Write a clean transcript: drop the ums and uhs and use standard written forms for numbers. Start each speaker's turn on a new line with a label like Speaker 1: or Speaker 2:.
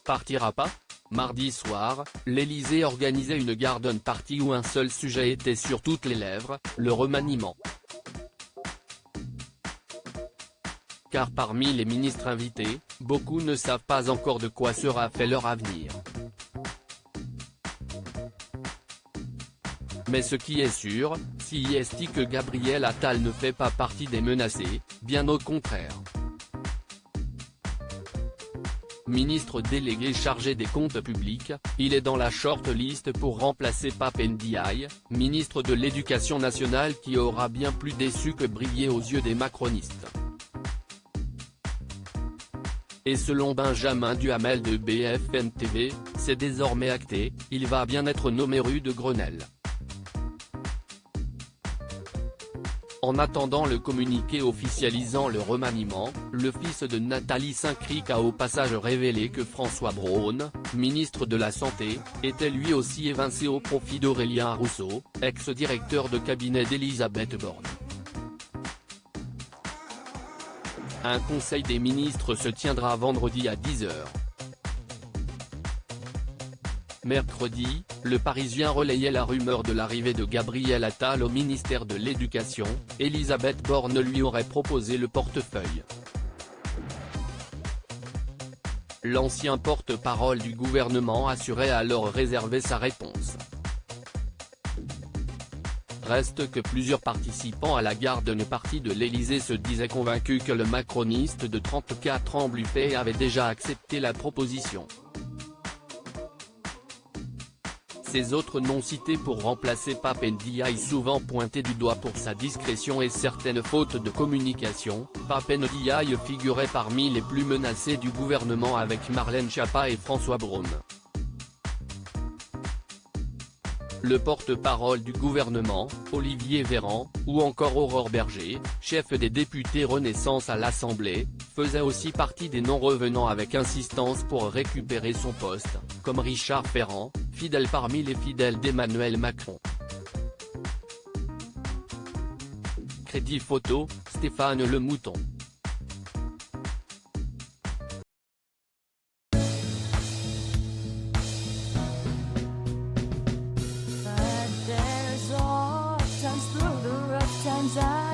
Speaker 1: Partira pas? Mardi soir, l'Élysée organisait une garden party où un seul sujet était sur toutes les lèvres, le remaniement. Car parmi les ministres invités, beaucoup ne savent pas encore de quoi sera fait leur avenir. Mais ce qui est sûr, c'est que Gabriel Attal ne fait pas partie des menacés, bien au contraire. Ministre délégué chargé des comptes publics, il est dans la short-list pour remplacer Pape Ndiaye, ministre de l'Éducation nationale qui aura bien plus déçu que brillé aux yeux des macronistes. Et selon Benjamin Duhamel de BFM TV, c'est désormais acté, il va bien être nommé rue de Grenelle. En attendant le communiqué officialisant le remaniement, le fils de Nathalie Saint-Cric a au passage révélé que François Braun, ministre de la Santé, était lui aussi évincé au profit d'Aurélien Rousseau, ex-directeur de cabinet d'Elisabeth Borne. Un conseil des ministres se tiendra vendredi à 10h. Mercredi, le Parisien relayait la rumeur de l'arrivée de Gabriel Attal au ministère de l'Éducation, Elisabeth Borne lui aurait proposé le portefeuille. L'ancien porte-parole du gouvernement assurait alors réserver sa réponse. Reste que plusieurs participants à la garden party de l'Élysée se disaient convaincus que le macroniste de 34 ans Bluppé avait déjà accepté la proposition. Ces autres noms cités pour remplacer Pape Ndiaye souvent pointés du doigt pour sa discrétion et certaines fautes de communication, Pape Ndiaye figurait parmi les plus menacés du gouvernement avec Marlène Schiappa et François Braun. Le porte-parole du gouvernement, Olivier Véran, ou encore Aurore Bergé, chef des députés Renaissance à l'Assemblée, faisait aussi partie des noms revenant avec insistance pour récupérer son poste, comme Richard Ferrand, fidèle parmi les fidèles d'Emmanuel Macron. Crédit photo, Stéphane Le Mouton.
Speaker 2: Times